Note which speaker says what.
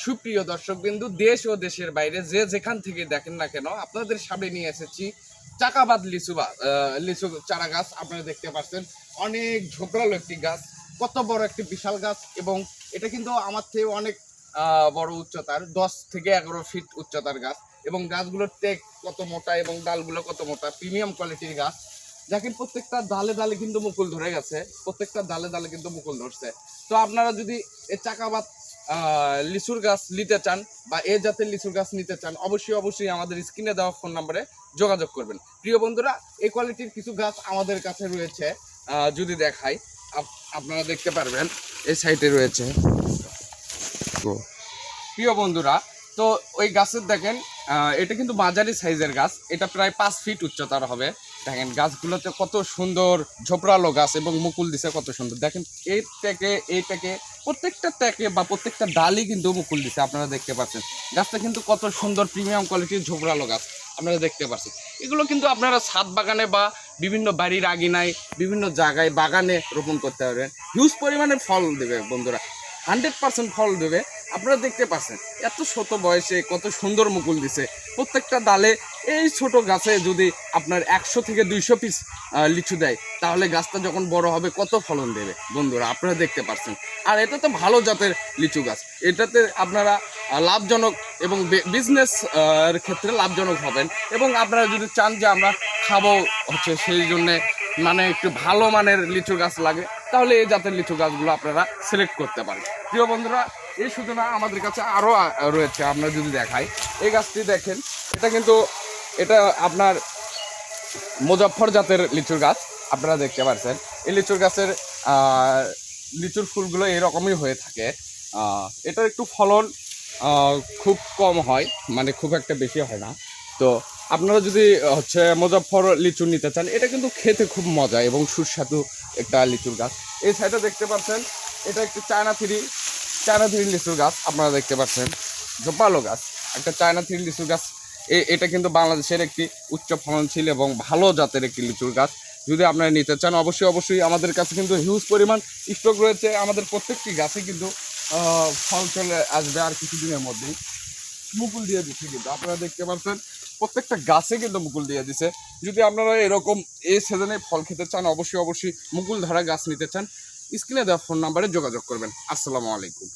Speaker 1: সুপ্রিয় দর্শকবিন্দু, দেশ ও দেশের বাইরে যে যেখান থেকে দেখেন না কেন, আপনাদের সামনে নিয়ে এসেছি চাকাবাদ লিচু চারা গাছ। আপনারা দেখতে পাচ্ছেন অনেক ঝোপড়ালো একটি গাছ, কত বড় একটি বিশাল গাছ। এবং এটা কিন্তু আমার থেকে অনেক বড় উচ্চতার, 10 থেকে 11 ফিট উচ্চতার গাছ। এবং গাছগুলোর টেক কত মোটা এবং ডালগুলো কত মোটা, প্রিমিয়াম কোয়ালিটির গাছ। দেখেন প্রত্যেকটা ডালে ডালে কিন্তু মুকুল ধরে গেছে, প্রত্যেকটা ডালে ডালে কিন্তু মুকুল ধরছে। তো আপনারা যদি এই চাকাবাদ লিচুর গাছ নিতে চান বা এ জাতের লিচুর গাছ নিতে চান, অবশ্যই অবশ্যই আমাদের স্ক্রিনে দেওয়া ফোন নম্বরে যোগাযোগ করবেন। প্রিয় বন্ধুরা, এই কোয়ালিটির কিছু গাছ আমাদের কাছে রয়েছে। যদি দেখাই, আপনারা দেখতে পারবেন এই সাইডে রয়েছে। প্রিয় বন্ধুরা, তো ওই গাছের দেখেন এটা কিন্তু মাঝারি সাইজের গাছ, এটা প্রায় 5 ফিট উচ্চতার হবে। দেখেন গাছগুলোতে কত সুন্দর ঝোপড়ালো গাছ এবং মুকুল দিছে কত সুন্দর। দেখেন এই ট্যাকে প্রত্যেকটা ট্যাকে বা প্রত্যেকটা ডালই কিন্তু মুকুল দিছে। আপনারা দেখতে পাচ্ছেন গাছটা কিন্তু কত সুন্দর প্রিমিয়াম কোয়ালিটির ঝোপড়ালো গাছ আপনারা দেখতে পাচ্ছেন। এগুলো কিন্তু আপনারা ছাদ বাগানে বা বিভিন্ন বাড়ির আঙিনায় বিভিন্ন জায়গায় বাগানে রোপণ করতে পারবেন। হিউজ পরিমাণে ফল দেবে বন্ধুরা, 100% ফল দেবে। আপনারা দেখতে পাচ্ছেন এত ছোট বয়সে কত সুন্দর মুকুল দিছে প্রত্যেকটা ডালে। এই ছোট গাছে যদি আপনার 100 থেকে 200 পিস লিচু দেয়, তাহলে গাছটা যখন বড় হবে কত ফলন দেবে বন্ধুরা, আপনারা দেখতে পাচ্ছেন। আর এটা তো ভালো জাতের লিচু গাছ, এটাতে আপনারা লাভজনক এবং বিজনেস এর ক্ষেত্রে লাভজনক হবেন। এবং আপনারা যদি চান যে আমরা খাবো হচ্ছে, সেই জন্যে মানে একটু ভালো মানের লিচু গাছ লাগে, তাহলে এই জাতের লিচু গাছগুলো আপনারা সিলেক্ট করতে পারেন। প্রিয় বন্ধুরা, এই শুধু না, আমাদের কাছে আরও রয়েছে। আমরা যদি দেখাই, এই গাছটি দেখেন, এটা আপনার মুজফ্ফর জাতের লিচুর গাছ। আপনারা দেখতে পাচ্ছেন এই লিচুর গাছের লিচুর ফুলগুলো এরকমই হয়ে থাকে। এটার একটু ফলন খুব কম হয়, মানে খুব একটা বেশি হয় না। তো আপনারা যদি হচ্ছে মুজফ্ফর লিচু নিতে চান, এটা কিন্তু খেতে খুব মজা এবং সুস্বাদু একটা লিচুর গাছ। এই সাইডে দেখতে পাচ্ছেন এটা একটি চায়না থ্রি লিচুর গাছ। আপনারা দেখতে পাচ্ছেন ঝোপালো গাছ, একটা চায়না থ্রি লিচুর গাছ। এটা কিন্তু বাংলাদেশের একটি উচ্চ ফলনশীল এবং ভালো জাতের একটি লিচুর গাছ। যদি আপনারা নিতে চান, অবশ্যই আমাদের কাছে কিন্তু হিউজ পরিমাণ স্টক রয়েছে। আমাদের প্রত্যেকটি গাছে কিন্তু ফল চলে আসবে আর কিছুদিনের মধ্যেই। মুকুল দিয়ে দিচ্ছে কিন্তু আপনারা দেখতে পাচ্ছেন প্রত্যেকটা গাছে কিন্তু মুকুল দিয়ে দিছে। যদি আপনারা এরকম এই সিজনে ফল খেতে চান, অবশ্যই মুকুল ধরা গাছ নিতে চান, স্ক্রিনে দেওয়া ফোন নাম্বারে যোগাযোগ করবেন। আসসালামু আলাইকুম।